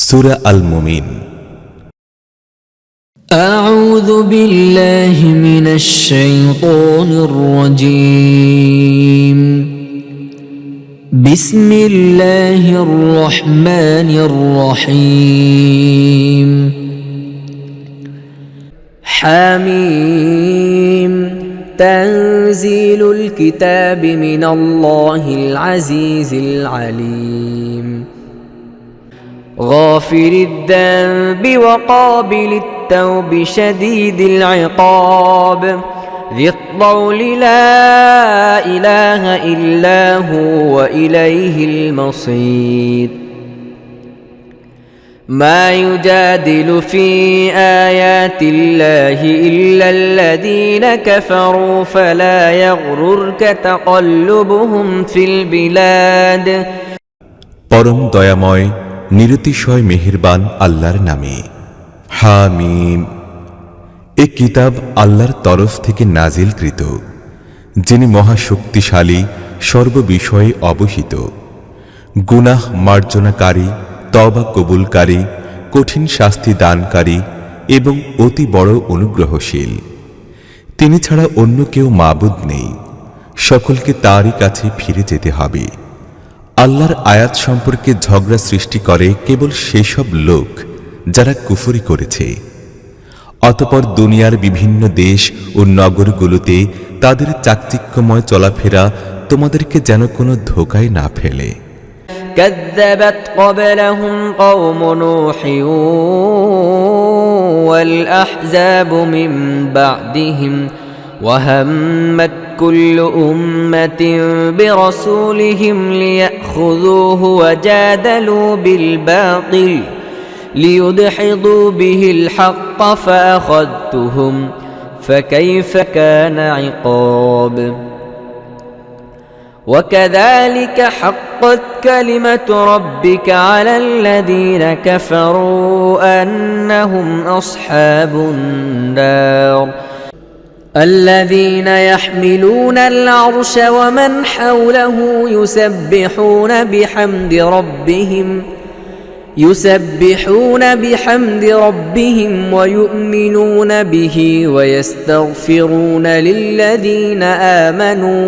সূরা আল মুমিন। أعوذ بالله من الشيطان الرجيم بسم الله الرحمن الرحيم حميم تنزيل الكتاب من الله العزيز العليم غافر الذنب وقابل التوب شديد العقاب ذي الطول لا إله إلا هو وإليه المصير ما يجادل في آيات الله إلا الذين كفروا فلا يغررك تقلبهم في البلاد পরম দয়াময় নিরতিশয় মেহেরবান আল্লাহর নামে। হামিম। এ কিতাব আল্লাহর তরফ থেকে নাজিলকৃত, যিনি মহাশক্তিশালী, সর্ববিষয়ে অবহিত, গুনাহ মার্জনাকারী, তওবা কবুলকারী, কঠিন শাস্তি দানকারী এবং অতি বড় অনুগ্রহশীল। তিনি ছাড়া অন্য কেউ মাবুদ নেই, সকলকে তারই কাছে ফিরে যেতে হবে। আল্লাহর আয়াত সম্পর্কে ঝগড়া সৃষ্টি করে কেবল সেসব লোক যারা কুফরি করেছে। অতঃপর দুনিয়ার বিভিন্ন দেশ ও নগরগুলোতে তাদের চাকচিক্যময় চলাফেরা তোমাদেরকে যেন কোনো ধোঁকায় না ফেলে। كذبت قبلهم قوم نوح والأحزاب من بعدهم وهمت كل أمة برسولهم ليأخذوه وجادلوا بالباطل ليدحضوا به الحق فأخذتهم فكيف كان عقاب وكذلك حقت كلمة ربك على الذين كفروا أنهم أصحاب النار الذين يحملون العرش ومن حوله يسبحون بحمد ربهم ويؤمنون به ويستغفرون للذين آمنوا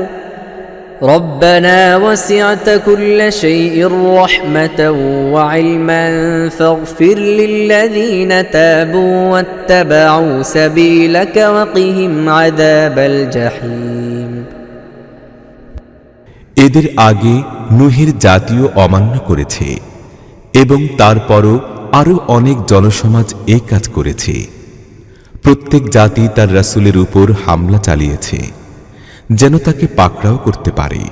ربنا وسعت كل شيء رحمة وعلما فاغفر للذين تابوا واتبعوا سبيلك وقهم عذاب الجحيم এদের আগে নূহের জাতীয় অমান্য করেছে এবং তারপরও আরো অনেক জনসমাজ এই কাজ করেছে। প্রত্যেক জাতি তার রাসূলের উপর হামলা চালিয়েছে যেন তাকে পাকড়াও করতে পারে।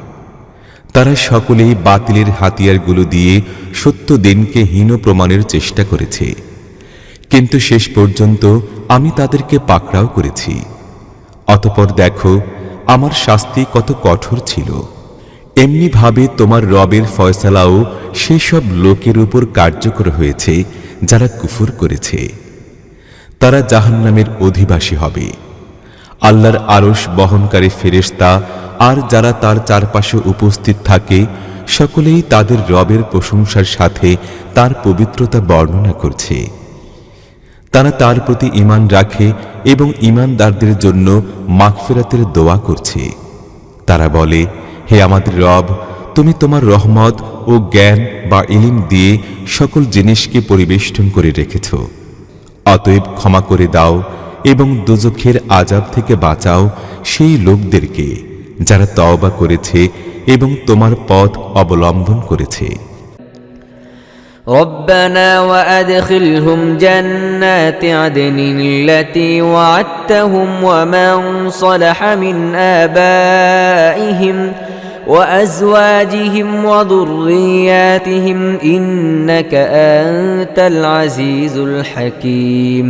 তারা সকলেই বাতিলের হাতিয়ারগুলো দিয়ে সত্য দিনকে হীন প্রমাণের চেষ্টা করেছে, কিন্তু শেষ পর্যন্ত আমি তাদেরকে পাকড়াও করেছি। অতঃপর দেখো আমার শাস্তি কত কঠোর ছিল। এমনি ভাবে তোমার রবের ফয়সালাও সেসব লোকের উপর কার্যকর হয়েছে যারা কুফর করেছে। তারা জাহান্নামের অধিবাসী হবে। আল্লাহর আরশ বহনকারী ফেরেশতা আর যারা তার চারপাশে উপস্থিত থাকে সকলেই তাদের রবের প্রশংসার সাথে তার পবিত্রতা বর্ণনা করছে। তারা তার প্রতি ঈমান রাখে এবং ঈমানদারদের জন্য মাগফিরাতের দোয়া করছে। তারা বলে, হে আমাদের রব, তুমি তোমার রহমত ও জ্ঞান বা ইলম দিয়ে সকল জিনিসকে পরিবেষ্টন করে রেখেছ। অতএব ক্ষমা করে দাও এবং দোজখের আযাব থেকে বাঁচাও সেই লোকদেরকে যারা তওবা করেছে এবং তোমার পথ অবলম্বন করেছে। ربنا وأدخلهم جنات عدن التي وعدتهم ومن صلح من آبائهم وأزواجهم وذرياتهم إنك أنت العزيز الحكيم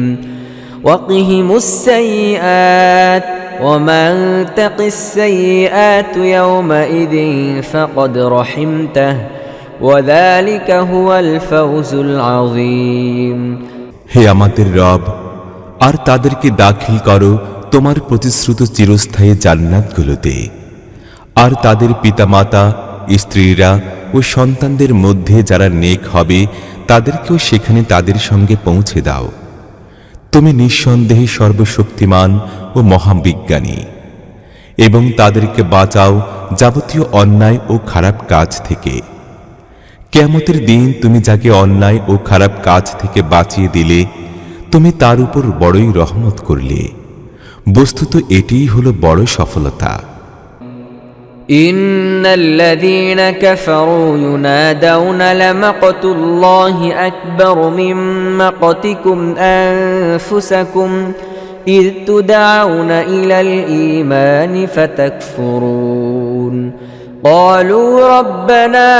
وقهم السيئات ومن تق السيئات يومئذ فقد رحمته وذلك هو الفوز العظيم হে আমাদের রব, আর তাদেরকে দাখিল করো তোমার প্রতিশ্রুত চিরস্থায়ী জান্নাতগুলোতে। আর তাদের পিতামাতা, স্ত্রীরা ও সন্তানদের মধ্যে যারা নেক হবে তাদেরকেও সেখানে তাদের সঙ্গে পৌঁছে দাও। তুমি নিঃসন্দেহে সর্বশক্তিমান ও মহাবিজ্ঞানী। এবং তাদেরকে বাঁচাও যাবতীয় অন্যায় ও খারাপ কাজ থেকে। কিয়ামতের দিন তুমি যাকে অন্যায় ও খারাপ কাজ থেকে বাঁচিয়ে দিলে, তুমি তার উপর বড়ই রহমত করলে। বস্তুত এটিই হলো বড় সফলতা। ইন্নাল্লাযীনা কাফারু ইউনাদাউনা লামাকতুল্লাহি আকবার মিন মাকতিকুম আনফুসাকুম ইয তুদআউনা ইলাল ঈমানি ফাতাকফুরুন قالوا ربنا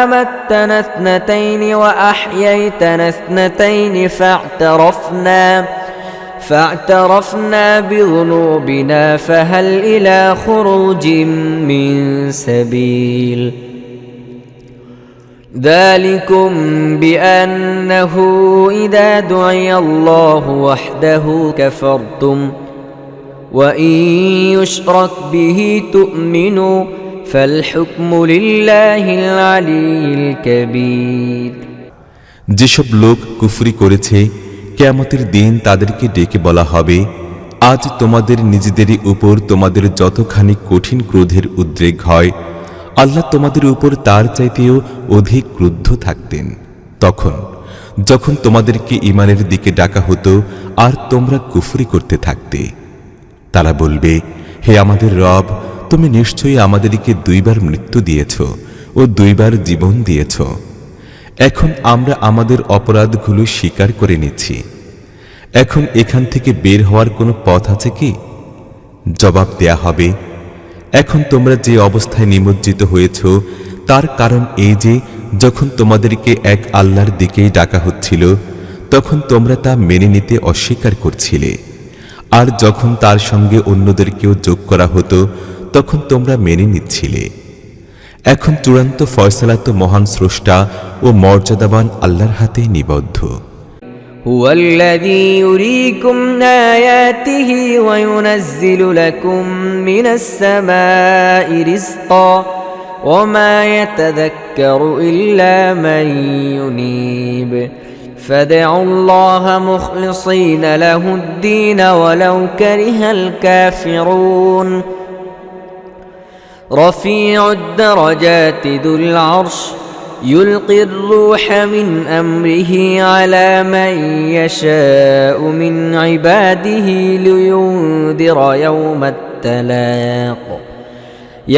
أمتنا اثنتين وأحييتنا اثنتين فاعترفنا بذنوبنا فهل إلى خروج من سبيل ذلكم بأنه إذا دعي الله وحده كفرتم وإن يشرك به تؤمنوا فالحكم لله العلي الكبير। যেসব লোক কুফরি করেছে, কিয়ামতের দিন তাদেরকে ডেকে বলা হবে, আজ তোমাদের নিজেদেরই উপর তোমাদের যতখানি কঠিন ক্রোধের উদ্রেক হয়, আল্লাহ তোমাদের উপর তার চাইতেও অধিক ক্রুদ্ধ থাকতেন যখন তোমাদেরকে ঈমানের দিকে ডাকা হতো আর তোমরা কুফরি করতে থাকতে। তারা বলবে, হে আমাদের রব, তুমি নিশ্চয়ই আমাদেরকে দুইবার মৃত্যু দিয়েছ ও দুইবার জীবন দিয়েছ। এখন আমরা আমাদের অপরাধগুলো স্বীকার করে নিচ্ছি। এখন এখান থেকে বের হওয়ার কোনো পথ আছে কি? জবাব দেয়া হবে, এখন তোমরা যে অবস্থায় নিমজ্জিত হয়েছ তার কারণ এই যে যখন তোমাদেরকে এক আল্লাহর দিকেই ডাকা হচ্ছিল তখন তোমরা তা মেনে নিতে অস্বীকার করছিলে, আর যখন তার সঙ্গে অন্যদেরকেও যোগ করা হতো তখন তোমরা মেনে নিচ্ছিলে। এখন চূড়ান্ত ফয়সালা তো মহান স্রষ্টা ও মর্যাদাবান আল্লাহর হাতেই নিবদ্ধ। هو الذي يريكم آياته وينزل لكم من السماء رزقا وما يتذكر إلا من ينيب فادعوا الله مخلصين له الدين ولو كره الكافرون رفيع الدرجات ذو العرش يلقي الروح من أمره على من يشاء من عباده لينذر يوم التلاق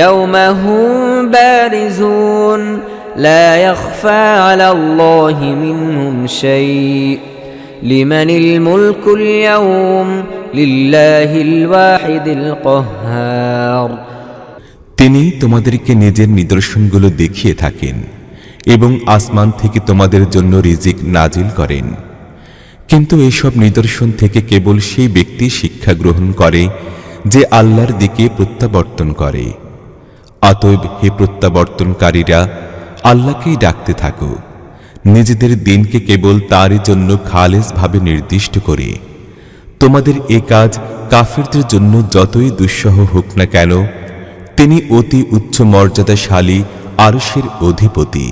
يوم هم بارزون لا يخفى على الله منهم شيء لمن الملك اليوم لله الواحد القهار। তিনি তোমাদেরকে নিজের নিদর্শনগুলো দেখিয়ে থাকেন এবং আসমান থেকে তোমাদের জন্য রিজিক নাজিল করেন, কিন্তু এসব নিদর্শন থেকে কেবল সেই ব্যক্তি শিক্ষা গ্রহণ করে যে আল্লাহর দিকে প্রত্যাবর্তন করে। অতএব হে প্রত্যাবর্তনকারীরা, আল্লাহকেই ডাকতে থাকো, নিজেদের দিনকে কেবল তারই জন্য খালেসভাবে নির্দিষ্ট করে। তোমাদের এ কাজ কাফিরদের জন্য যতই দুঃসহ হোক না কেন, তিনি অতি উচ্চ মর্যাদাশালী আরশের অধিপতি।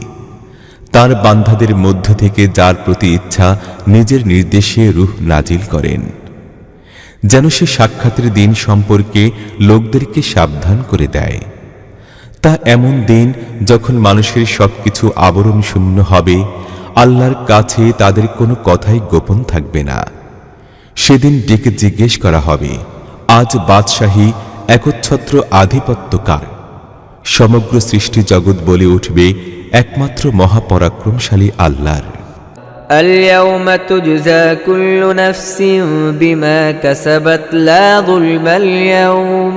তার বান্দাদের মধ্য থেকে যার প্রতি ইচ্ছা নিজের নির্দেশে রূহ নাজিল করেন, যেন সে সাক্ষাতের দিন সম্পর্কে লোকদেরকে সাবধান করে দেয়। তা এমন দিন যখন মানুষের সবকিছু আবরণ শূন্য হবে, আল্লাহর কাছে তাদের কোনো কথাই গোপন থাকবে না। সেদিন ডেকে জিজ্ঞেস করা হবে, আজ বাদশাহী একচ্ছত্র আধিপত্য কার? সমগ্র সৃষ্টি জগৎ বলে উঠবে একমাত্র মহাপরাক্রমশালী আল্লাহর। اليوم تجزى كل نفس بما كسبت لا ظلم اليوم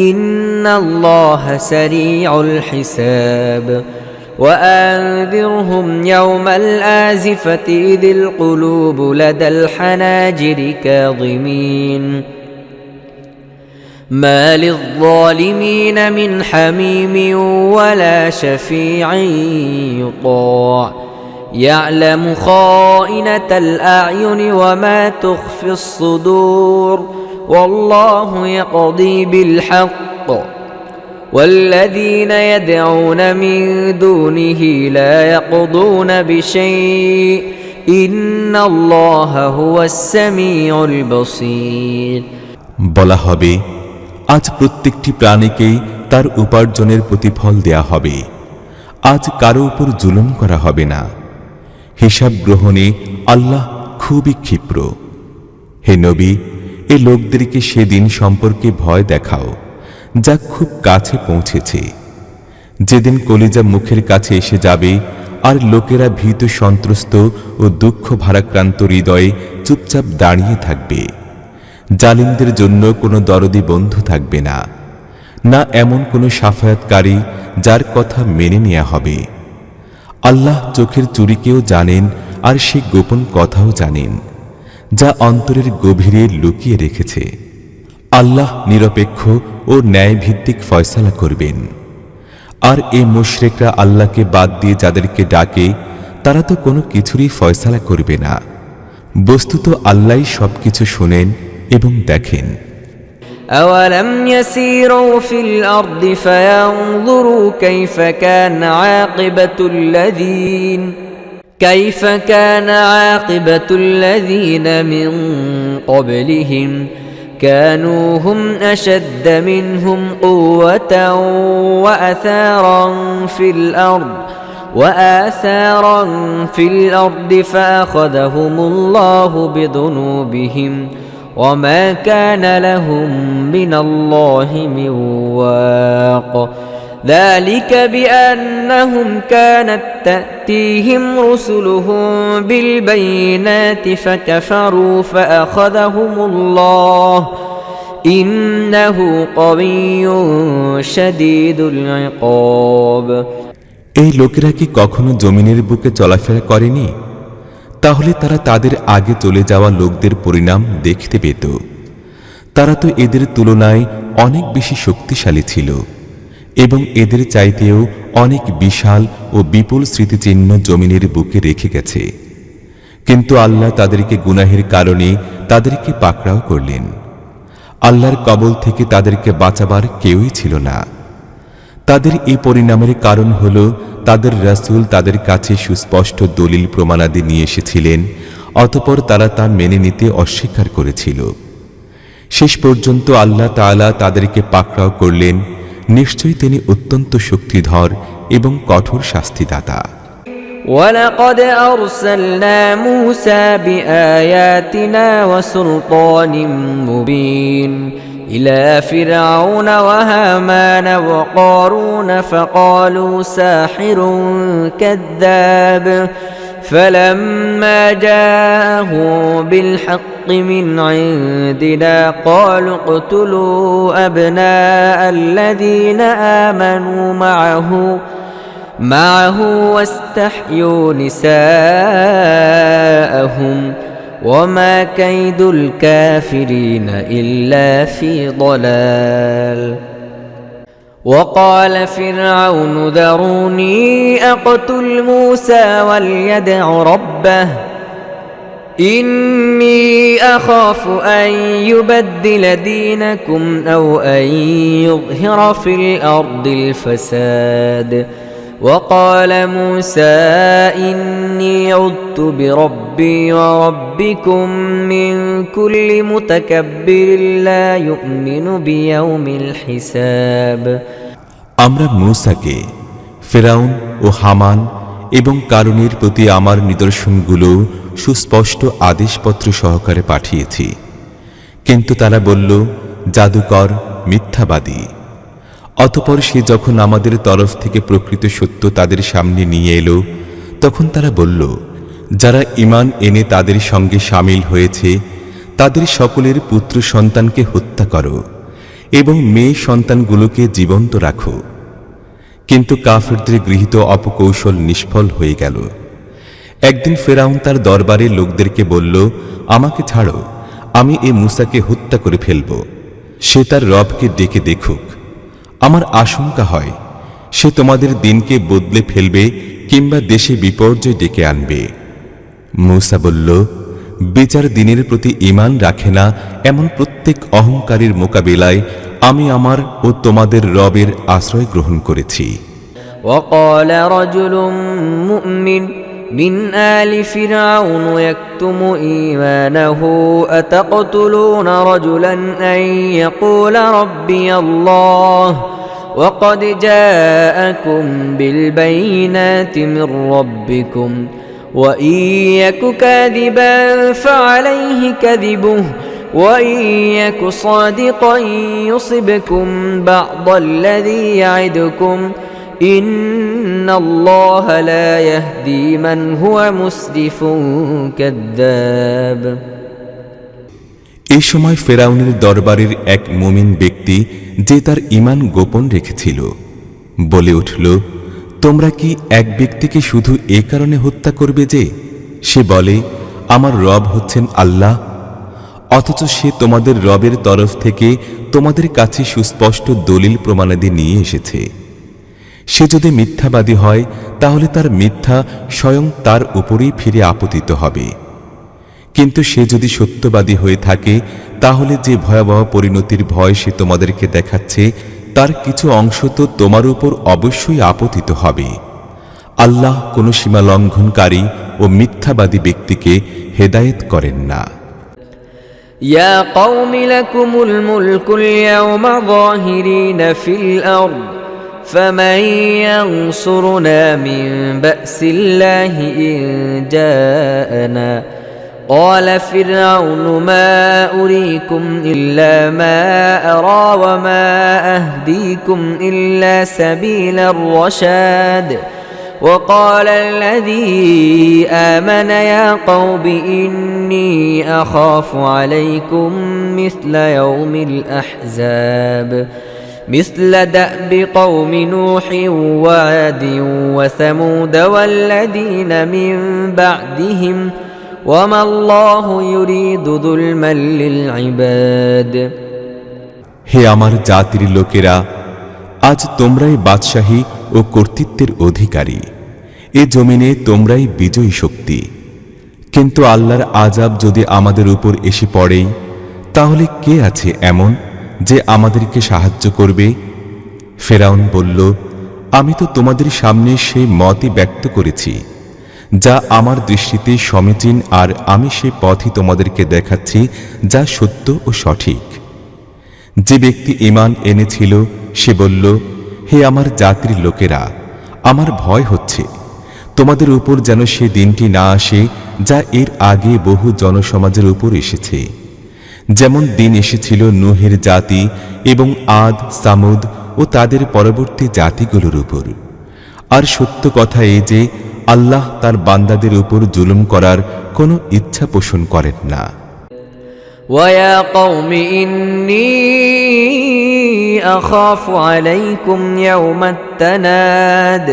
إن الله سريع الحساب وأنذرهم يوم الآزفة إذ القلوب لدى الحناجر كاظمين ما للظالمين من حميم ولا شفيع يطاع يعلم خائنة الأعين وما تخفي الصدور والله يقضي بالحق والذين يدعون من دونه لا يقضون بشيء إن الله هو السميع البصير বলা হবে, আজ প্রত্যেকটি প্রাণীকেই তার উপার্জনের প্রতিফল দেয়া হবে। আজ কারো উপর জুলুম করা হবে না। হিসাব গ্রহণে আল্লাহ খুবই ক্ষিপ্র। হে নবী, এ লোকদেরকে সেদিন সম্পর্কে ভয় দেখাও যা খুব কাছে পৌঁছেছে, যেদিন কলিজা মুখের কাছে এসে যাবে আর লোকেরা ভীত সন্ত্রস্ত ও দুঃখ ভারাক্রান্ত হৃদয়ে চুপচাপ দাঁড়িয়ে থাকবে। জালিমদের জন্য কোনো দরদি বন্ধু থাকবে না, না এমন কোনো সাফায়াতকারী যার কথা মেনে নেওয়া হবে। আল্লাহ চোখের চুরিকেও জানেন আর সে গোপন কথাও জানেন, যা অন্তরের গভীরে লুকিয়ে রেখেছে। আল্লাহ নিরপেক্ষ ও ন্যায়ভিত্তিক ফয়সালা করবেন। আর এই মুশরিকরা আল্লাহকে বাদ দিয়ে যাদেরকে ডাকে, তারা তো কোনো কিছুরই ফয়সালা করবে না। বস্তুত আল্লাহই সবকিছু শোনেন এবং দেখেন। أولم يسيروا في الأرض فينظروا كيف كان عاقبة الذين من قبلهم كانوا هم أشد منهم قوة وآثارا في الأرض فأخذهم الله بذنوبهم وما كان لهم من الله من واق ذلك بأنهم كانت تأتيهم رسلهم بالبينات فكفروا فأخذهم الله إنه قوي شديد العقاب এই লোকেরা কি কখনো জমিনের বুকে চলাফেরা করেনি? তাহলে তারা তাদের আগে চলে যাওয়া লোকদের পরিণাম দেখতে পেত। তারা তো এদের তুলনায় অনেক বেশি শক্তিশালী ছিল এবং এদের চাইতেও অনেক বিশাল ও বিপুল স্মৃতিচিহ্ন জমিনের বুকে রেখে গেছে। কিন্তু আল্লাহ তাদেরকে গুনাহের কারণে তাদেরকে পাকড়াও করলেন। আল্লাহর কবল থেকে তাদেরকে বাঁচাবার কেউই ছিল না। তাদের এই পরিণামের কারণ হল তাদের রাসূল তাদের কাছে সুস্পষ্ট দলিল প্রমাণাদি নিয়ে এসেছিলেন, অতঃপর তারা তা মেনে নিতে অস্বীকার করেছিল। শেষ পর্যন্ত আল্লাহ তাআলা তাদেরকে পাকড়াও করলেন। নিশ্চয়ই তিনি অত্যন্ত শক্তিধর এবং কঠোর শাস্তিদাতা। ولقد أرسلنا موسى بآياتنا وسلطان مبين إلى فرعون وهامان وقارون فقالوا ساحر كذاب فلما جاءهم بالحق من عندنا قالوا اقتلوا أبناء الذين آمنوا معه واستحيوا نساءهم وما كيد الكافرين إلا في ضلال وقال فرعون ذروني أقتل موسى وليدع ربه إني أخاف أن يبدل دينكم أو أن يظهر في الأرض الفساد وقال موسى إني عذت بربي وربكم من كل متكبر لا يؤمن بيوم الحساب আমরা মূসাকে ফিরআউন ও হামান এবং কারুনের প্রতি আমার নিদর্শনগুলো সুস্পষ্ট আদেশপত্র সহকারে পাঠিয়েছি, কিন্তু তারা বলল জাদুকর, মিথ্যাবাদী। অতঃপর সে যখন আমাদের তরফ থেকে প্রকৃত সত্য তাদের সামনে নিয়ে এলো, তখন তারা বলল, যারা ঈমান এনে তাদের সঙ্গে শামিল হয়েছে তাদের সকলের পুত্র সন্তানকে হত্যা করো এবং মেয়ে সন্তানগুলোকে জীবন্ত রাখো। কিন্তু কাফিরদের গৃহীত অপকৌশল নিষ্ফল হয়ে গেল। একদিন ফিরআউন তার দরবারের লোকদেরকে বলল, আমাকে ছাড়ো, আমি এই মূসাকে হত্যা করে ফেলব। সে তার রবকে ডেকে দেখুক। আমার আশঙ্কা হয় সে তোমাদের দিনকে বদলে ফেলবে কিংবা দেশে বিপর্যয় ডেকে আনবে। মূসা বলল, বিচার দিনের প্রতি ঈমান রাখে না এমন প্রত্যেক অহংকারীর মোকাবিলায় আমি আমার ও তোমাদের রবের আশ্রয় গ্রহণ করেছি। وقال رجل مؤمن من آل فرعون يكتم إيمانه أتقتلون رجلا أن يقول ربي الله وقد جاءكم بالبينات من ربكم وإن يك كاذبا فعليه كذبه وإن يك صادقا يصبكم بعض الذي يعدكم إن الله لا يهدي من هو مسرف كذاب। এই সময় ফেরাউনের দরবারের এক মুমিন ব্যক্তি যে তার ঈমান গোপন রেখেছিল বলে উঠল, তোমরা কি এক ব্যক্তিকে শুধু এ কারণে হত্যা করবে যে সে বলে আমার রব হচ্ছেন আল্লাহ, অথচ সে তোমাদের রবের তরফ থেকে তোমাদের কাছে সুস্পষ্ট দলিল প্রমাণাদি নিয়ে এসেছে। সে যদি মিথ্যাবাদী হয় তাহলে তার মিথ্যা স্বয়ং তার উপরেই ফিরে আপতিত হবে, কিন্তু সে যদি সত্যবাদী হয়ে থাকে তাহলে যে ভয়াবহ পরিণতির ভয় সে তোমাদেরকে দেখাচ্ছে তার কিছু অংশ তো তোমার উপর অবশ্যই আপতিত হবে। আল্লাহ কোনো সীমা লঙ্ঘনকারী ও মিথ্যাবাদী ব্যক্তিকে হেদায়েত করেন না। يا قوم لكم الملك اليوم ظاهرين في الأرض فمن ينصرنا من بأس الله إن جاءنا قال فرعون ما أريكم إلا ما أرى وما أهديكم إلا سبيل الرشاد وقال الذي آمن يا قوم إني أخاف عليكم مثل يوم الأحزاب مثل دأب قوم نوح وعاد وثمود والذين من بعدهم وما الله يريد ظلما للعباد। হে আমার জাতির লোকেরা, আজ তোমরাই বাদশাহী ও কর্তৃত্বের অধিকারী, এ জমিনে তোমরাই বিজয়ী শক্তি। কিন্তু আল্লাহর আযাব যদি আমাদের উপর এসে পড়ে তাহলে কে আছে এমন যে আমাদেরকে সাহায্য করবে? ফেরাউন বলল, আমি তো তোমাদের সামনে সেই মতই ব্যক্ত করেছি যা আমার দৃষ্টিতে সমীচীন, আর আমি সেই পথই তোমাদেরকে দেখাচ্ছি যা সত্য ও সঠিক। যে ব্যক্তি ঈমান এনেছিল সে বলল, হে আমার জাতির লোকেরা, আমার ভয় হচ্ছে তোমাদের উপর যেন সে দিনটি না আসে যা এর আগে বহু জনসমাজের উপর এসেছে, যেমন দিন এসেছিল নূহের জাতি এবং আদ, সামুদ ও তাদের পরবর্তী জাতিগুলোর উপর। আর সত্য কথা এই যে আল্লাহ তার বান্দাদের উপর জুলুম করার কোনো ইচ্ছা পোষণ করেন না। ويا قوم إني أخاف عليكم يوم التناد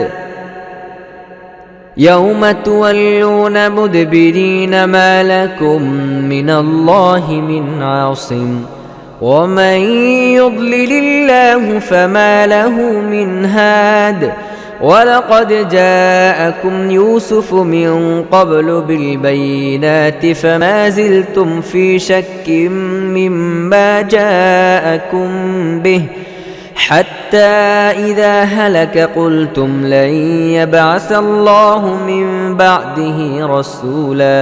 يوم تولون مدبرين ما لكم من الله من عاصم ومن يضلل الله فما له من هاد ولقد جاءكم يوسف من قبل بالبينات فما زلتم في شك مما جاءكم به حتى إذا هلك قلتم لن يبعث الله من بعده رسولا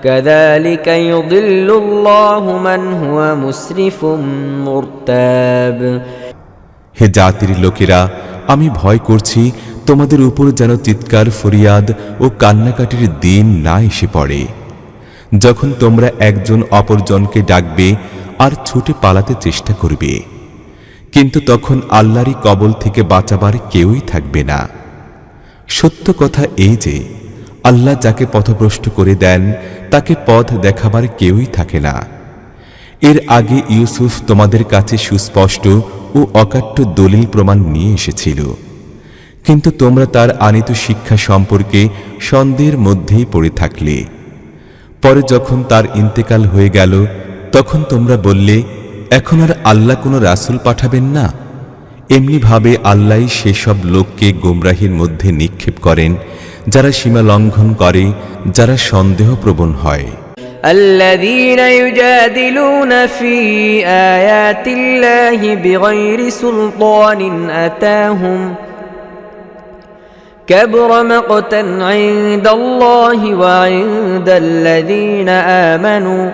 كذلك يضل الله من هو مسرف مرتاب। হে জাতির লোকেরা, আমি ভয় করছি তোমাদের উপর যেন চিৎকার, ফরিয়াদ ও কান্নাকাটির দিন না এসে পড়ে, যখন তোমরা একজন অপরজনকে ডাকবে আর ছুটে পালাতে চেষ্টা করবে, কিন্তু তখন আল্লাহরই কবল থেকে বাঁচাবার কেউই থাকবে না। সত্য কথা এই যে আল্লাহ যাকে পথভ্রষ্ট করে দেন তাকে পথ দেখাবার কেউই থাকে না। এর আগে ইউসুফ তোমাদের কাছে সুস্পষ্ট ও অকাট্য দলিল প্রমাণ নিয়ে এসেছিল, কিন্তু তোমরা তার আনিত শিক্ষা সম্পর্কে সন্দেহের মধ্যেই পড়ে থাকলে। পরে যখন তার ইন্তেকাল হয়ে গেল তখন তোমরা বললে, এখন আর আল্লাহ কোনো রাসূল পাঠাবেন না। এমনিভাবে আল্লাহই সেসব লোককে গোমরাহির মধ্যে নিক্ষেপ করেন যারা সীমা লঙ্ঘন করে, যারা সন্দেহপ্রবণ হয়। الذين يجادلون في آيات الله بغير سلطان أتاهم كبر مقتا عند الله وعند الذين آمنوا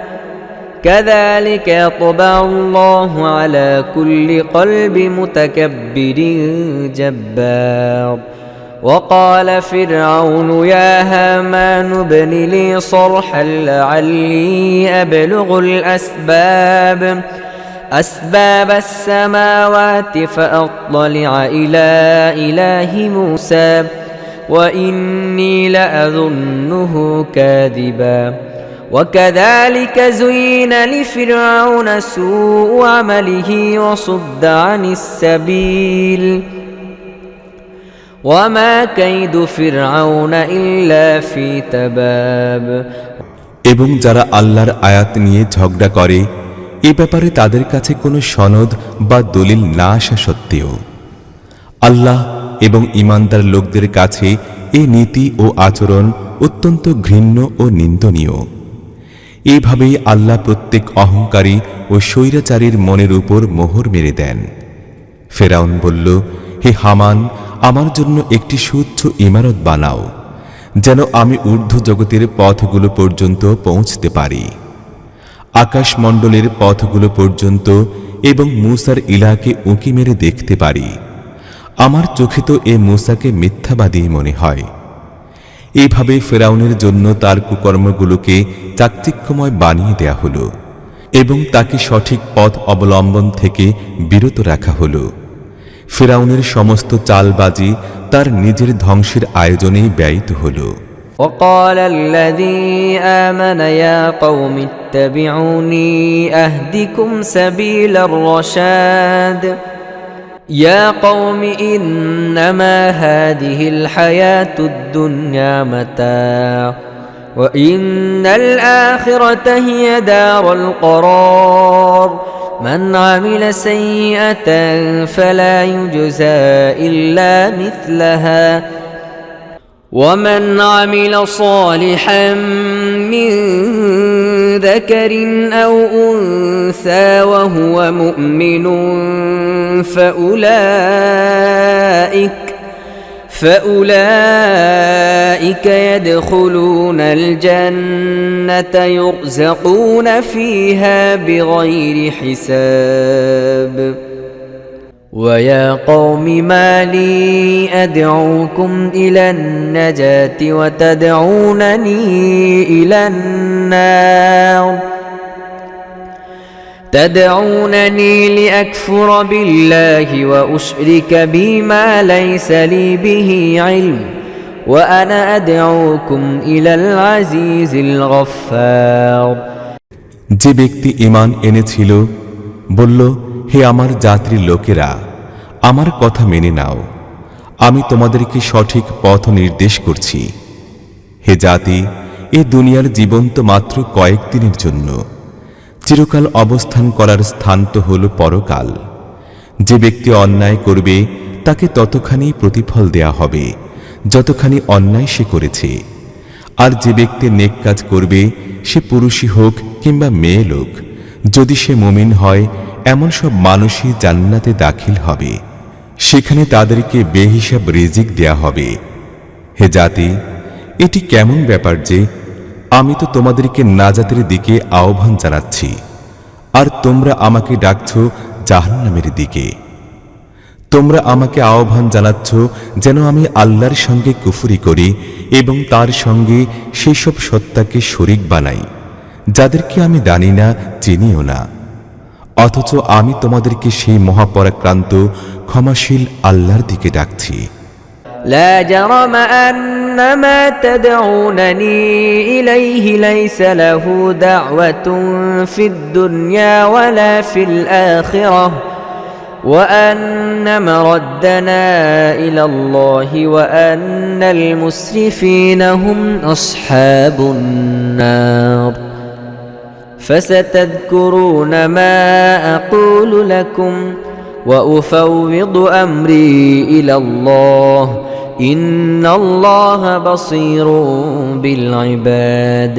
كذلك يطبع الله على كل قلب متكبر جبار وقال فرعون يا هامان ابن لي صرحا لعلي أبلغ أسباب السماوات فأطلع إلى إله موسى وإني لأظنه كاذبا وكذلك زين لفرعون سوء عمله وصد عن السبيل وما كيد فرعون إلا في تباب এবং যারা আল্লাহর আয়াত নিয়ে ঝগড়া করে এ ব্যাপারে তাদের কাছে কোনো সনদ বা দলিল না আসা সত্ত্বেও আল্লাহ এবং ঈমানদার লোকদের কাছে এই নীতি ও আচরণ অত্যন্ত ঘৃণ্য ও নিন্দনীয়। এইভাবেই আল্লাহ প্রত্যেক অহংকারী ও স্বৈরাচারীর মনের উপর মোহর মেরে দেন। ফেরাউন বলল, হে হামান, আমার জন্য একটি সুউচ্চ ইমারত বানাও, যেন আমি ঊর্ধ্ব জগতের পথগুলো পর্যন্ত পৌঁছতে পারি, আকাশমণ্ডলের পথগুলো পর্যন্ত, এবং মূসার ইলাকে উঁকি মেরে দেখতে পারি। আমার চোখে তো এ মূসাকে মিথ্যাবাদী মনে হয়। এইভাবে ফেরাউনের জন্য তার কুকর্মগুলোকে চাকচিক্যময় বানিয়ে দেয়া হলো এবং তাকে সঠিক পথ অবলম্বন থেকে বিরত রাখা হলো। ফেরাউনের সমস্ত চালবাজি তার নিজের ধ্বংসের আয়োজনেই ব্যয়িত হলো। وقال الذي آمن يا قوم اتبعوني أهدكم سبيل الرشاد يا قوم إنما هذه الحياة الدنيا متاع وإن الآخرة هي دار القرار من عمل سيئة فلا يجزى إلا مثلها ومن عمل صالحا من ذكر أو أنثى وهو مؤمن فأولئك يدخلون الجنة يرزقون فيها بغير حساب ويا قوم ما لي أدعوكم إلى النجاة وتدعونني إلى النار تدعونني لأكفر بالله وأشرك بما ليس لي به علم وأنا أدعوكم إلى العزيز الغفار যে ব্যক্তি ঈমান এনেছিল বলল, হে আমার জাতির লোকেরা, আমার কথা মেনে নাও, আমি তোমাদেরকে সঠিক পথ নির্দেশ করছি। হে জাতি, এ দুনিয়ার জীবন তো মাত্র কয়েকদিনের জন্য, চিরকাল অবস্থান করার স্থান তো হল পরকাল। যে ব্যক্তি অন্যায় করবে তাকে ততখানি প্রতিফল দেয়া হবে যতখানি অন্যায় সে করেছে, আর যে ব্যক্তি নেক কাজ করবে সে পুরুষই হোক কিংবা মেয়ে লোক, যদি সে মুমিন হয়, এমন সব মানুষই জান্নাতে দাখিল হবে, সেখানে তাদেরকে বেহিসাব রিজিক দেয়া হবে। হে জাতি, এটি কেমন ব্যাপার যে আমি তো তোমাদেরকে নাজাতের দিকে আহ্বান জানাচ্ছি, আর তোমরা আমাকে ডাকছ জাহান্নামের দিকে। তোমরা আমাকে আহ্বান জানাচ্ছ যেন আমি আল্লাহর সঙ্গে কুফরি করি এবং তার সঙ্গে সেই সব সত্তাকে শরীক বানাই যাদেরকে আমি জানি না, চিনিও না, অথচ আমি তোমাদেরকে সেই মহাপরাক্রান্ত ক্ষমাশীল আল্লাহর দিকে ডাকছি। لا جرم أن ما تدعونني إليه ليس له دعوة في الدنيا ولا في الآخرة وأن مردنا إلى الله وأن المسرفين هم أصحاب النار فستذكرون ما أقول لكم وأفوض أمري إلى الله إن الله بصير بالعباد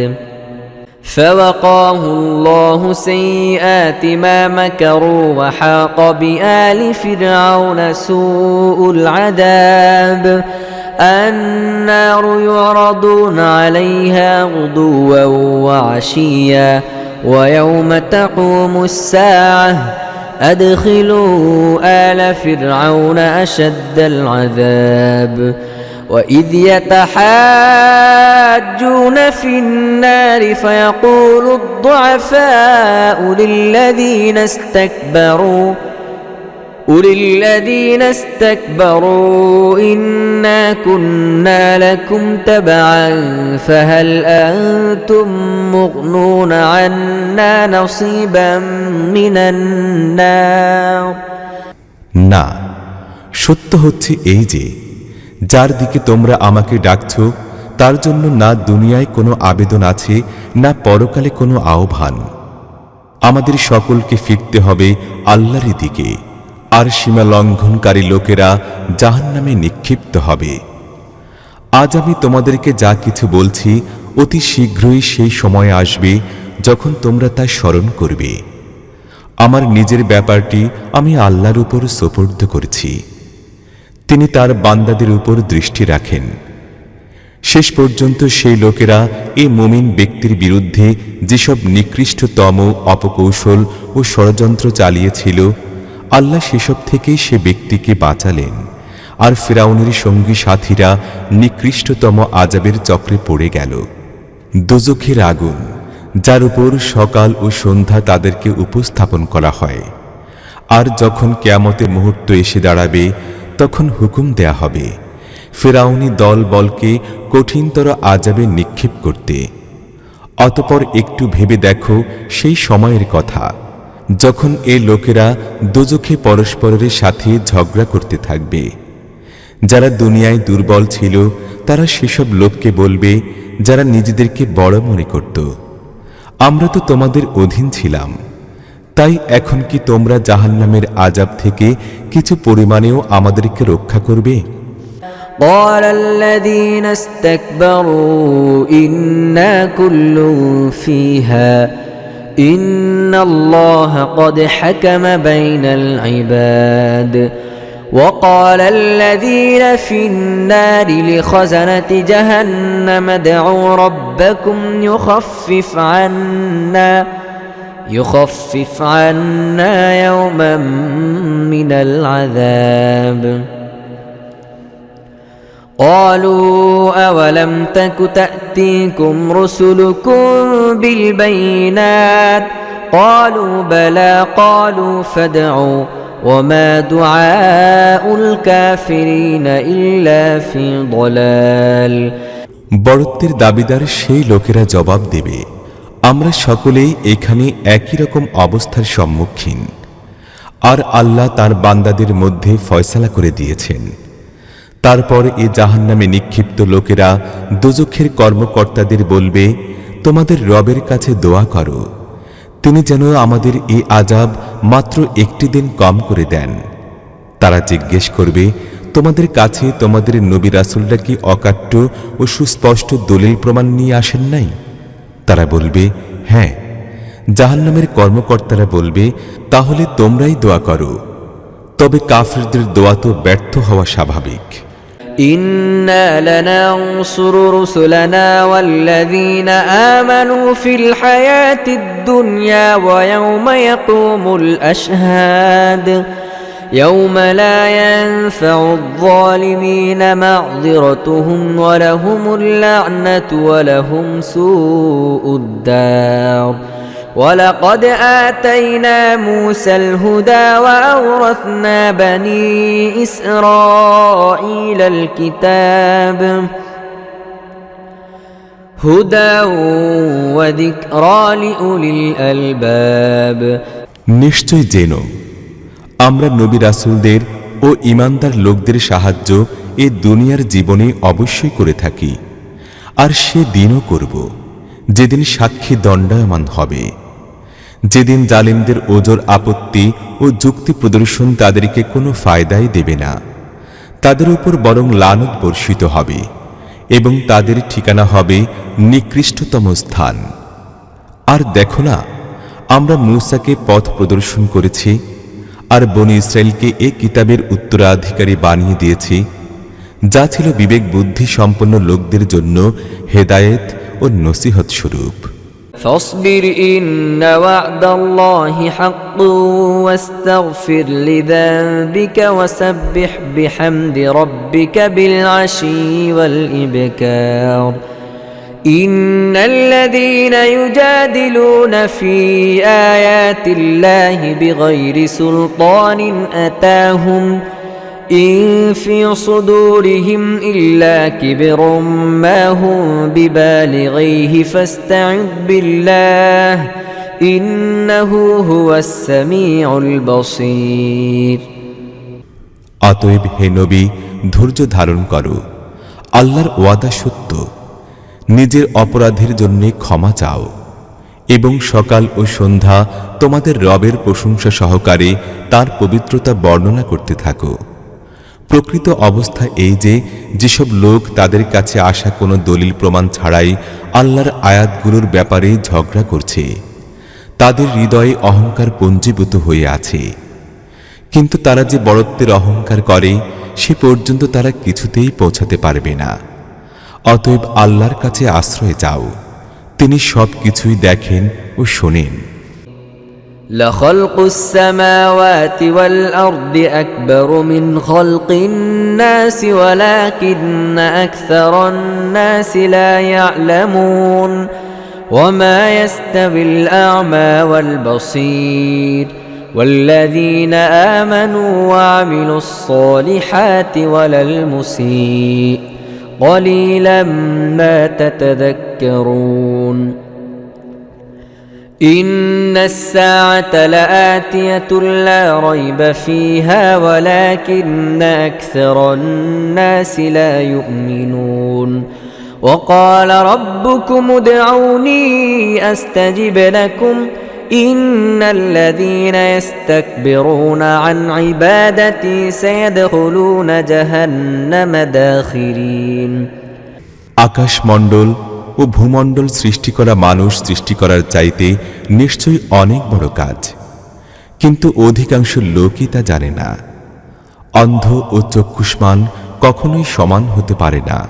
فوقاه الله سيئات ما مكروا وحاق بآل فرعون سوء العذاب النار يعرضون عليها غدوا وعشيا ويوم تقوم الساعة أدخلوا آل فرعون أشد العذاب وإذ يتحاجون في النار فيقول الضعفاء للذين استكبروا إنا كنا لكم تبعا فهل أنتم مغنون عنا نصيبا من النار না, সত্য হচ্ছে এই যে যার দিকে তোমরা আমাকে ডাকছ তার জন্য না দুনিয়ায় কোনো আবেদন আছে না পরকালে কোনো আহ্বান। আমাদের সকলকে ফিরতে হবে আল্লাহর দিকে, আর সীমা লঙ্ঘনকারী লোকেরা জাহান্নামে নিক্ষিপ্ত হবে। আজ আমি তোমাদেরকে যা কিছু বলছি অতি শীঘ্রই সেই সময় আসবে যখন তোমরা তা স্মরণ করবে। আমার নিজের ব্যাপারটি আমি আল্লাহর উপর সুপর্দ করেছি, তিনি তার বান্দাদের উপর দৃষ্টি রাখেন। শেষ পর্যন্ত সেই লোকেরা এই মুমিন ব্যক্তির বিরুদ্ধে যেসব নিকৃষ্টতম অপকৌশল ও ষড়যন্ত্র চালিয়েছিল, আল্লাহ সেসব থেকেই সে ব্যক্তিকে বাঁচালেন, আর ফিরাউনের সঙ্গী সাথীরা নিকৃষ্টতম আযাবের চক্রে পড়ে গেল। দোজখের আগুন, যার উপর সকাল ও সন্ধ্যা তাদেরকে উপস্থাপন করা হয়, আর যখন কিয়ামতের মুহূর্ত এসে দাঁড়াবে তখন হুকুম দেয়া হবে ফিরাউনি দল বলকে কঠিনতর আযাবে নিক্ষেপ করতে। অতঃপর একটু ভেবে দেখো সেই সময়ের কথা যখন এ লোকেরা দোজখে পরস্পরের সাথে ঝগড়া করতে থাকবে। যারা দুনিয়ায় দুর্বল ছিল তারা সেসব লোককে বলবে যারা নিজেদেরকে বড় মনে করত, আমরা তো তোমাদের অধীন ছিলাম, তাই এখন কি তোমরা জাহান্নামের আযাব থেকে কিছু পরিমাণেও আমাদেরকে রক্ষা করবে? قال الذين استكبروا إنا كل فيها إن الله قد حكم بين العباد وقال الذين في النار لخزنة جهنم ادعوا ربكم يخفف عنا يوما من العذاب قالوا أولم تك تأتيكم رسلكم بالبينات قالوا بلى قالوا فادعوا وما دعاء الكافرين إلا في ضلال বড়ত্বের দাবিদার সেই লোকেরা জবাব দেবে, আমরা সকলেই এখানে একই রকম অবস্থার সম্মুখীন, আর আল্লাহ তার বান্দাদের মধ্যে ফয়সালা করে দিয়েছেন। তারপর এ জাহান্নামে নিক্ষিপ্ত লোকেরা দোজখের কর্মকর্তাদের বলবে, তোমাদের রবের কাছে দোয়া করো, তিনি যেন আমাদের এই আযাব মাত্র একটি দিন কম করে দেন। তারা জিজ্ঞেস করবে, তোমাদের কাছে তোমাদের নবী রাসূলরা কি অকাট্য ও সুস্পষ্ট দলিল প্রমাণ নিয়ে আসেন নাই? তারা বলবে, হ্যাঁ। জাহান্নামের কর্মকর্তারা বলবে, তাহলে তোমরাই দোয়া করো। তবে কাফিরদের দোয়া তো ব্যর্থ হওয়া স্বাভাবিক। إنا لننصر رسلنا والذين آمنوا في الحياة الدنيا ويوم يقوم الأشهاد يوم لا ينفع الظالمين معذرتهم ولهم اللعنة ولهم سوء الدار ولقد آتينا موسى الهدى وأورثنا بني إسرائيل الكتاب هدى وذكرى لأولي الألباب নিশ্চয় জেনো, আমরা নবী রাসূলদের ও ঈমানদার লোকদের সাহায্য এই দুনিয়ার জীবনে অবশ্যই করে থাকি, আর সে দিনও করব যেদিন সাক্ষী দণ্ডায়মান হবে, যেদিন জালিমদের ওজর আপত্তি ও যুক্তি প্রদর্শন তাদেরকে কোনো ফায়দাই দেবে না, তাদের উপর বরং লানত বর্ষিত হবে এবং তাদের ঠিকানা হবে নিকৃষ্টতম স্থান। আর দেখো না, আমরা মূসাকে পথ প্রদর্শন করেছি আর বনী ইসরায়েলকে এ কিতাবের উত্তরাধিকারী বানিয়ে দিয়েছি, যা ছিল বিবেক বুদ্ধি সম্পন্ন লোকদের জন্য হেদায়েত ও নসিহত স্বরূপ। فاصبر إن وعد الله حق واستغفر لذنبك وسبح بحمد ربك بالعشي والإبكار إن الذين يجادلون في آيات الله بغير سلطان أتاهم إن في صدورهم إلا كبر ما هم ببالغيه فاستعذ بالله إنه هو السميع البصير। অতএব হে নবী, ধৈর্য ধারণ করো, আল্লাহর ওয়াদা সত্য, নিজের অপরাধের জন্য ক্ষমা চাও এবং সকাল ও সন্ধ্যা তোমাদের রবের প্রশংসা সহকারে তার পবিত্রতা বর্ণনা করতে থাকো। প্রকৃত অবস্থা এই যে, যেসব লোক তাদের কাছে আসা কোনো দলিল প্রমাণ ছাড়াই আল্লাহর আয়াতগুলোর ব্যাপারে ঝগড়া করছে, তাদের হৃদয়ে অহংকার পঞ্জীভূত হয়ে আছে। কিন্তু তারা যে বড়ত্বের অহংকার করে, সে পর্যন্ত তারা কিছুতেই পৌঁছাতে পারবে না। অতএব আল্লাহর কাছে আশ্রয় যাও, তিনি সব কিছুই দেখেন ও শোনেন। لخلق السماوات والأرض أكبر من خلق الناس ولكن أكثر الناس لا يعلمون وما يستوي الأعمى والبصير والذين آمنوا وعملوا الصالحات ولا المسيء قليلا ما تتذكرون إن الساعة لآتية لا ريب فيها ولكن أكثر الناس لا يؤمنون وقال ربكم ادعوني أستجب لكم إن الذين يستكبرون عن عبادتي سيدخلون جهنم داخرين। আকাশমণ্ডল ও ভূমণ্ডল সৃষ্টি করা মানুষ সৃষ্টি করার চাইতে নিশ্চয়ই অনেক বড় কাজ, কিন্তু অধিকাংশ লোকই তা জানে না। অন্ধ ও চক্ষুষ্মান কখনোই সমান হতে পারে না,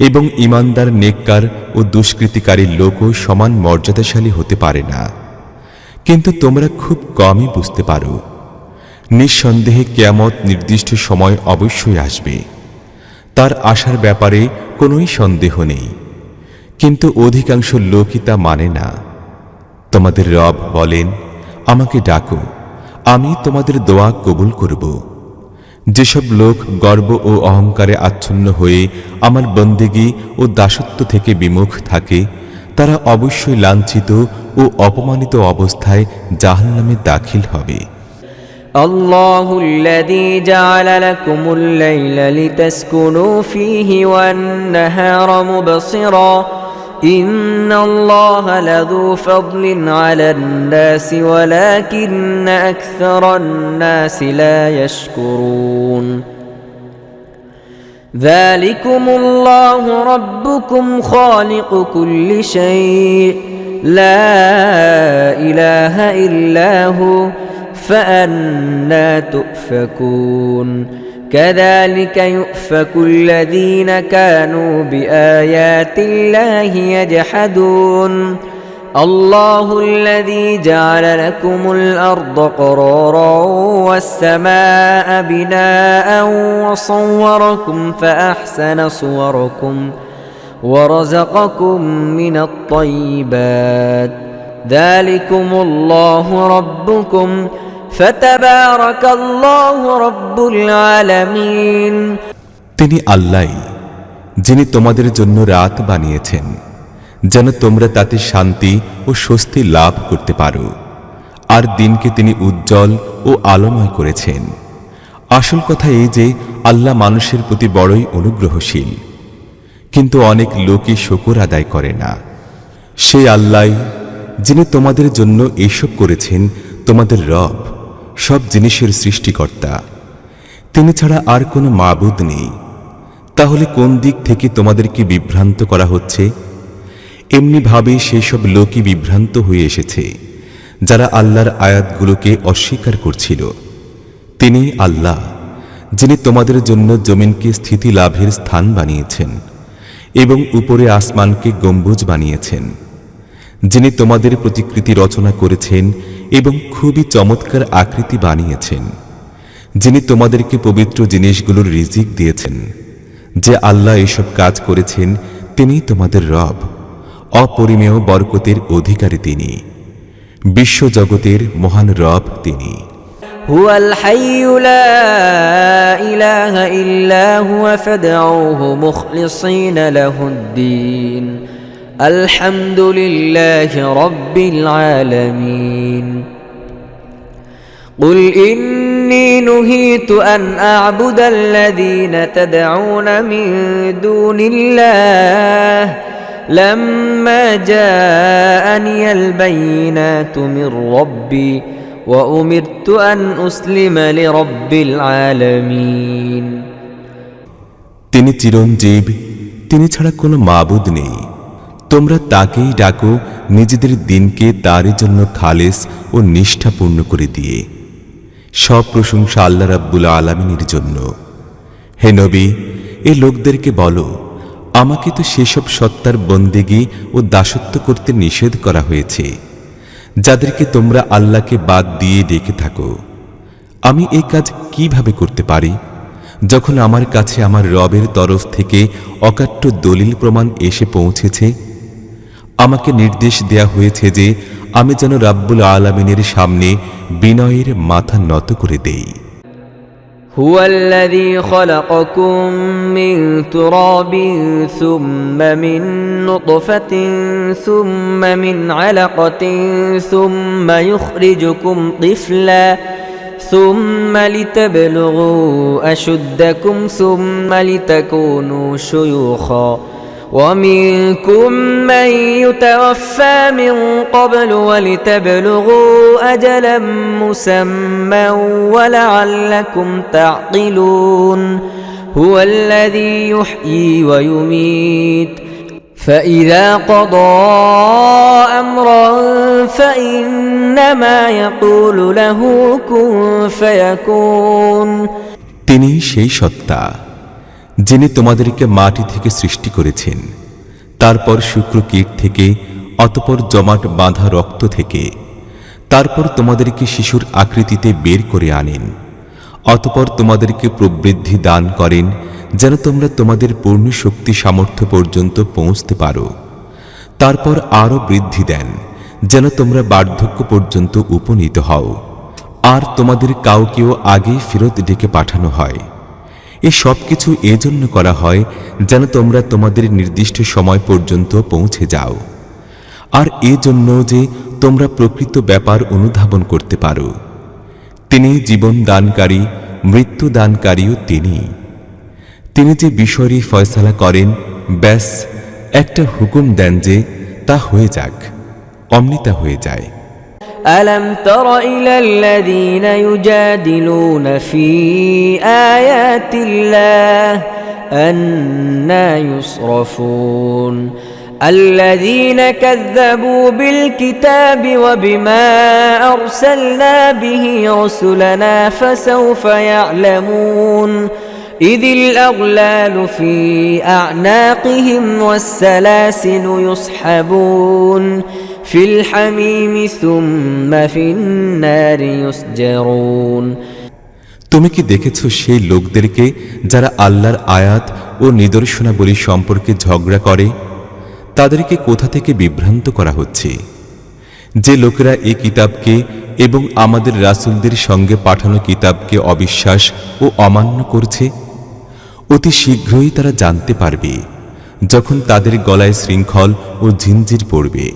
এবং ঈমানদার, নেককার ও দুষ্কৃতিকারী লোকও সমান মর্যাদাশালী হতে পারে না। কিন্তু তোমরা খুব কমই বুঝতে পারো। নিঃসন্দেহে কিয়ামত নির্দিষ্ট সময় অবশ্যই আসবে, তার আসার ব্যাপারে কোনোই সন্দেহ নেই, কিন্তু অধিকাংশ লোকই তা মানে না। তোমাদের রব বলেন, আমাকে ডাকো, আমি তোমাদের দোয়া কবুল করব। যেসব লোক গর্ব ও অহংকারে আচ্ছন্ন হয়ে আমার বন্দেগী ও দাসত্ব থেকে বিমুখ থাকে, তারা অবশ্যই লাঞ্ছিত ও অপমানিত অবস্থায় জাহান্নামে দাখিল হবে। الله الذي جعل لكم الليل لتسكنوا فيه والنهار مبصرا إن الله لذو فضل على الناس ولكن أكثر الناس لا يشكرون ذلكم الله ربكم خالق كل شيء لا إله إلا هو فأنى تؤفكون كذلك يؤفك الذين كانوا بآيات الله يجحدون الله الذي جعل لكم الأرض قرارا والسماء بناء وصوركم فأحسن صوركم ورزقكم من الطيبات ذلكم الله ربكم فتبارك الله رب العالمين। তিনি আল্লাহই, যিনি তোমাদের জন্য রাত বানিয়েছেন যেন তোমরা তাতে শান্তি ও স্বস্তি লাভ করতে পারো, আর দিনকে তিনি উজ্জ্বল ও আলোময় করেছেন। আসল কথা এই যে আল্লাহ মানুষের প্রতি বড়ই অনুগ্রহশীল, কিন্তু অনেক লোকই শুকর আদায় করে না। সেই আল্লাহ যিনি তোমাদের জন্য এইসব করেছেন, তোমাদের রব, সব জিনিসের সৃষ্টিকর্তা। তিনি ছাড়া আর কোনো মাবুদ নেই। তাহলে কোন দিক থেকে তোমাদেরকে বিভ্রান্ত করা হচ্ছে? এমনিভাবে সেই সব লোকই বিভ্রান্ত হয়ে এসেছে যারা আল্লাহর আয়াতগুলোকে অস্বীকার করছিল। তিনি আল্লাহ, যিনি তোমাদের জন্য জমিনকে স্থিতি লাভের স্থান বানিয়েছেন এবং উপরে আসমানকে গম্বুজ বানিয়েছেন, যিনি তোমাদের প্রতিকৃতি রচনা করেছেন এবং খুবই চমৎকার আকৃতি বানিয়েছেন, যিনি তোমাদেরকে পবিত্র জিনিসগুলোর রিজিক দিয়েছেন। যে আল্লাহ এসব কাজ করেছেন তিনি তোমাদের রব, অপরিমেয় বরকতের অধিকারী তিনি, বিশ্বজগতের মহান রব তিনি। هو الحي لا إله إلا هو فادعوه مخلصين له الدين الحمد لله رب العالمين قل إني نهيت أن أعبد الذين تدعون من دون الله لما جاءني البينات من ربي وأمرت أن أسلم لرب العالمين তিনি চিরঞ্জীব, তিনি ছাড়া কোনো মাবুদ নেই। তোমরা তাকেই ডাকো নিজেদের দিনকে তারই জন্য খালেস ও নিষ্ঠাপূর্ণ করে দিয়ে। সব প্রশংসা আল্লাহ রাব্বুল আলামিনের জন্য। হে নবী, এ লোকদেরকে বলো, আমাকে তো সেসব সত্তার বন্দেগী ও দাসত্ব করতে নিষেধ করা হয়েছে যাদেরকে তোমরা আল্লাহকে বাদ দিয়ে ডেকে থাকো। আমি এই কাজ কিভাবে করতে পারি যখন আমার কাছে আমার রবের তরফ থেকে অকাট্য দলিল প্রমাণ এসে পৌঁছেছে? আমাকে নির্দেশ দেয়া হয়েছে যে আমি যেন রাব্বুল আলামিনের সামনে বিনয়ের মাথা নত করে দেই। هو الذي خلقكم من تراب ثم من نطفة ثم من علقة ثم يخرجكم طفلا ثم لتبلغوا أشدكم ثم لتكونوا شيوخا ومنكم من يتوفى من قبل ولتبلغوا أجلا مسمى ولعلكم تعقلون هو الذي يحيي ويميت فإذا قضى أمرا فإنما يقول له كن فيكون তিনি সেই সত্তা যিনি তোমাদেরকে মাটি থেকে সৃষ্টি করেছেন, তারপর শুক্রকীট থেকে, অতঃপর জমাট বাঁধা রক্ত থেকে, তারপর তোমাদেরকে শিশুর আকৃতিতে বের করে আনেন, অতঃপর তোমাদেরকে প্রবৃদ্ধি দান করেন যেন তোমরা তোমাদের পূর্ণ শক্তি সামর্থ্য পর্যন্ত পৌঁছতে পারো, তারপর আরও বৃদ্ধি দেন যেন তোমরা বার্ধক্য পর্যন্ত উপনীত হও, আর তোমাদের কাউকেও আগেই ফেরত ডেকে পাঠানো হয়। এ সব কিছু এজন্য করা হয় যেন তোমরা তোমাদের নির্দিষ্ট সময় পর্যন্ত পৌঁছে যাও, আর এজন্য যে তোমরা প্রকৃত ব্যাপার অনুধাবন করতে পারো। তিনি জীবন দানকারী, মৃত্যু দানকারীও তিনি। তিনি যে বিষয়ই ফয়সালা করেন, ব্যাস একটা হুকুম দেন যে তা হয়ে যাক, অমনি তা হয়ে যায়। ألم تر إلى الذين يجادلون في آيات الله أنى يصرفون الذين كذبوا بالكتاب وبما أرسلنا به رسلنا فسوف يعلمون إذ الأغلال في أعناقهم والسلاسل يسحبون في الحميم ثم في النار يسجرون তুমি কি দেখেছো সেই লোকদেরকে যারা আল্লাহর আয়াত ও নিদর্শনাবলী সম্পর্কে ঝগড়া করে? তাদেরকে কোথা থেকে বিভ্রান্ত করা হচ্ছে? যে লোকেরা এই কিতাবকে এবং আমাদের রাসূলদের সঙ্গে পাঠানো কিতাবকে অবিশ্বাস ও অমান্য করছে, অতি শীঘ্রই তারা জানতে পারবে যখন তাদের গলায় শৃঙ্খল ও ঝিঞ্জির পড়বে।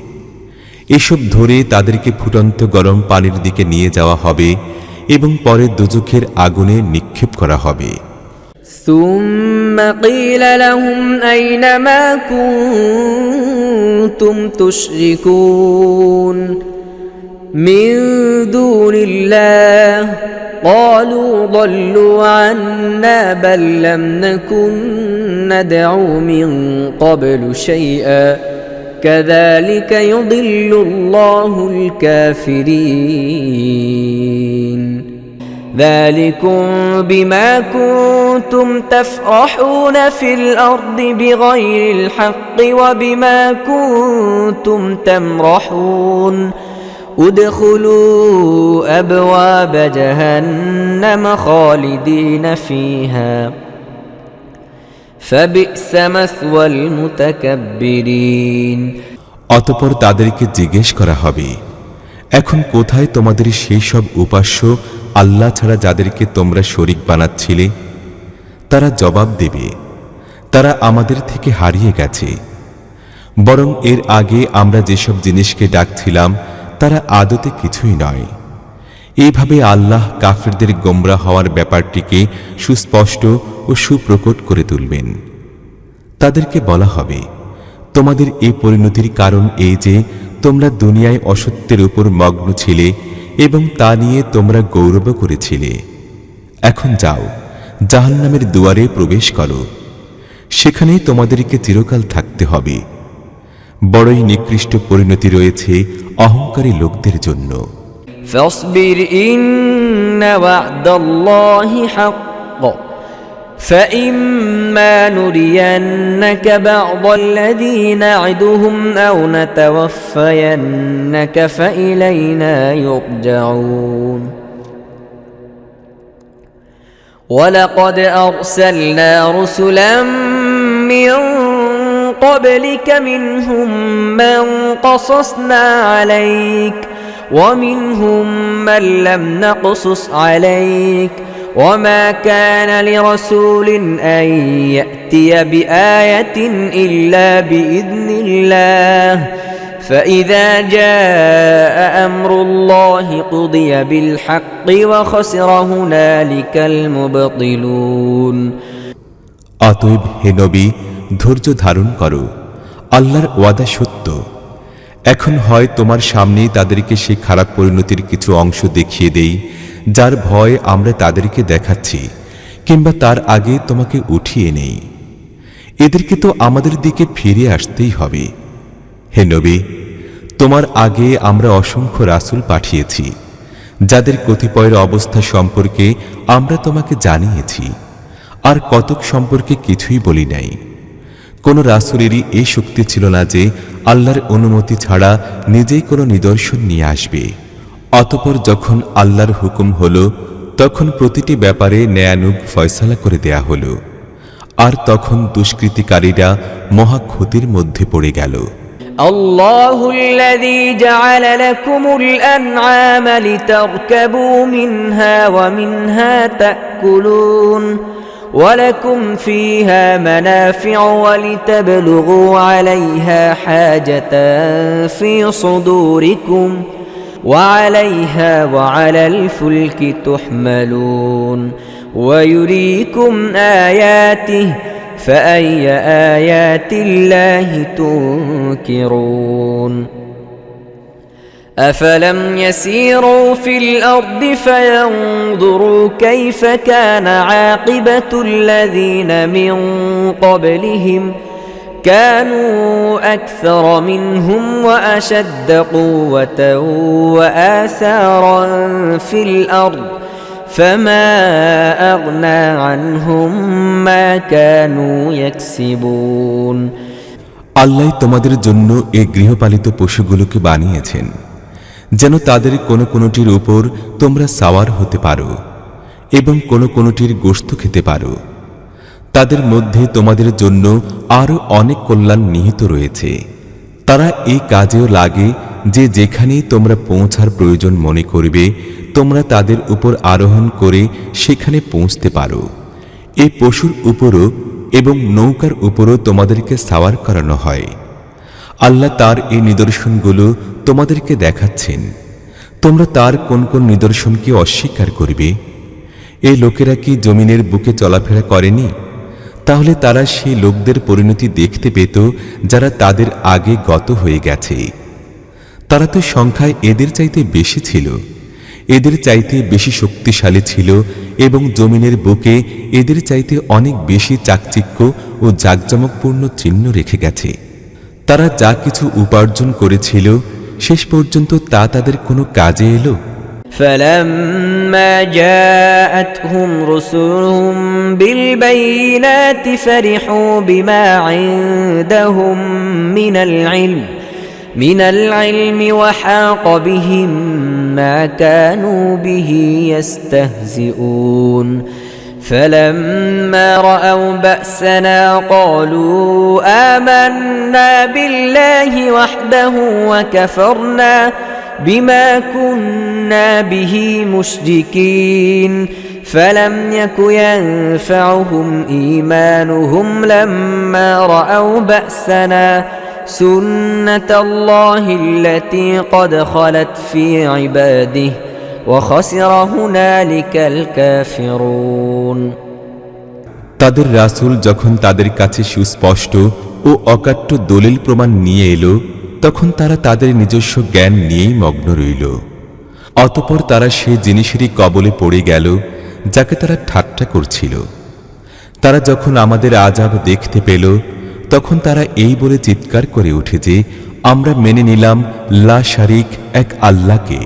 এসব ধরে তাদেরকে ফুটন্ত গরম পানির দিকে নিয়ে যাওয়া হবে এবং পরে দোজখের আগুনে নিক্ষেপ করা হবে। ثم قيل لهم أين ما كنتم تشركون من دون الله قالوا ضلوا عنا بل لم نكن ندعو من قبل شيئا كذلك يضل الله الكافرين ذلكم بما كنتم تفرحون في الأرض بغير الحق وبما كنتم تمرحون ادخلوا أبواب جهنم خالدين فيها فبئس مثوى المتكبرين অতঃপর তাদেরকে জিজ্ঞেস করা হবে, এখন কোথায় তোমাদের সেই সব উপাস্য আল্লাহ ছাড়া যাদেরকে তোমরা শরীক বানাচ্ছিলে? তারা জবাব দেবে, তারা আমাদের থেকে হারিয়ে গেছে। বরং এর আগে আমরা যেসব জিনিসকে ডাকছিলাম তারা আদতে কিছুই নয়। এইভাবে আল্লাহ কাফিরদের গোমরাহ হওয়ার ব্যাপারটিকে সুস্পষ্ট ও সুপ্রকট করে তুলবেন। তাদেরকে বলা হবে, তোমাদের এই পরিণতির কারণ এই যে তোমরা দুনিয়ায় অসত্যের উপর মগ্ন ছিলে এবং তা নিয়ে তোমরা গৌরব করেছিলে। এখন যাও, জাহান্নামের দুয়ারে প্রবেশ করো, সেখানে তোমাদেরকে চিরকাল থাকতে হবে। বড়ই নিকৃষ্ট পরিণতি রয়েছে অহংকারী লোকদের জন্য। فاصبر إن وعد الله حق فإما نرينك بعض الذي نعدهم أو نتوفينك فإلينا يرجعون ولقد أرسلنا رسلا من قبلك منهم من قصصنا عليك ومنهم من لم نقصص عليك وما كان لرسول أن يأتي بآية إلا بإذن الله فإذا جاء أمر الله قضي بالحق وخسر هنالك المبطلون অতএব হে নবী, ধৈর্য ধারণ করো, আল্লাহর ওয়াদা সত্য। এখন হয় তোমার সামনেই তাদেরকে সেই খারাপ পরিণতির কিছু অংশ দেখিয়ে দেই যার ভয় আমরা তাদেরকে দেখাচ্ছি, কিংবা তার আগে তোমাকে উঠিয়ে নেই। এদেরকে তো আমাদের দিকে ফিরে আসতেই হবে। হে নবী, তোমার আগে আমরা অসংখ্য রাসূল পাঠিয়েছি যাদের কতিপয়ের অবস্থা সম্পর্কে আমরা তোমাকে জানিয়েছি, আর কতক সম্পর্কে কিছুই বলি নাই। কোন রাসূলেরই এই শক্তি ছিল না যে আল্লাহর অনুমতি ছাড়া নিজেই কোনো নিদর্শন নিয়ে আসবে। অতঃপর যখন আল্লাহর হুকুম হলো তখন প্রতিটি ব্যাপারে ন্যায়ানুগ ফয়সালা করে দেয়া হলো, আর তখন দুষ্কৃতিকারীরা মহা ক্ষতির মধ্যে পড়ে গেল। الله الذي جعل لكم الأنعام لتركبوا منها ومنها تأكلون ولكم فيها منافع ولتبلغوا عليها حاجة في صدوركم وعليها وعلى الفلك تحملون ويريكم آياته فأي آيات الله تنكرون أفلم يسيروا في الأرض فينظروا كيف كان عاقبة الذين من قبلهم كانوا أكثر منهم وأشد قوة وآثارا في الأرض فما أغنى عنهم ما كانوا يكسبون আল্লাহ তোমাদের জন্য এই গৃহপালিত পশুগুলোকে বানিয়েছেন যেন তাদের কোনো কোনোটির উপর তোমরা সাওয়ার হতে পারো এবং কোনো কোনোটির গোশত খেতে পারো। তাদের মধ্যে তোমাদের জন্য আরও অনেক কল্যাণ নিহিত রয়েছে। তারা এই কাজেও লাগে যে যেখানেই তোমরা পৌঁছার প্রয়োজন মনে করবে তোমরা তাদের উপর আরোহণ করে সেখানে পৌঁছতে পারো। এই পশুর উপরও এবং নৌকার উপরও তোমাদেরকে সাওয়ার করানো হয়। আল্লাহ তার এই নিদর্শনগুলো তোমাদেরকে দেখাচ্ছেন, তোমরা তার কোন কোন নিদর্শনকে অস্বীকার করবে? এই লোকেরা কি জমিনের বুকে চলাফেরা করেনি? তাহলে তারা সেই লোকদের পরিণতি দেখতে পেত যারা তাদের আগে গত হয়ে গেছে। তারা তো সংখ্যায় এদের চাইতে বেশি ছিল, এদের চাইতে বেশি শক্তিশালী ছিল এবং জমিনের বুকে এদের চাইতে অনেক বেশি চাকচিক্য ও জাকজমকপূর্ণ চিহ্ন রেখে গেছে। তারা যা কিছু উপার্জন করেছিল শেষ পর্যন্ত তা তাদের কোনো কাজে এলো? فلما جاءتهم رسلهم بالبينات فرحوا بما عندهم من العلم وحاق بهم ما كانوا به يستهزئون فلما رأوا بأسنا قالوا آمنا بالله وحده وكفرنا بما كنا به مشركين فلم يك ينفعهم إيمانهم لما رأوا بأسنا سنة الله التي قد خلت في عباده وخسر هنالك الكافرون তাদের রাসূল যখন তাদের কাছে সুস্পষ্ট ও অকাট্য দলিল প্রমাণ নিয়ে এলো তখন তারা তাদের নিজস্ব জ্ঞান নিয়েই মগ্ন রইল। অতঃপর তারা সে জিনিসেরই কবলে পড়ে গেল যাকে তারা ঠাট্টা করছিল। তারা যখন আমাদের আযাব দেখতে পেল তখন তারা এই বলে চিৎকার করে উঠে যে আমরা মেনে নিলাম লা শারিক এক আল্লাহকে,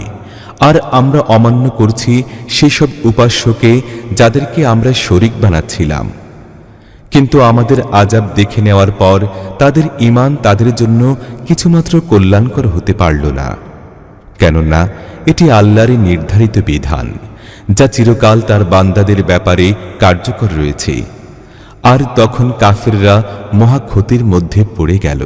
আর আমরা অমান্য করছি সেসব উপাস্যকে যাদেরকে আমরা শরীক বানাচ্ছিলাম। কিন্তু আমাদের আযাব দেখে নেওয়ার পর তাদের ঈমান তাদের জন্য কিছুমাত্র কল্যাণকর হতে পারল না, কেননা এটি আল্লাহরই নির্ধারিত বিধান যা চিরকাল তার বান্দাদের ব্যাপারে কার্যকর রয়েছে। আর তখন কাফিররা মহা ক্ষতির মধ্যে পড়ে গেল।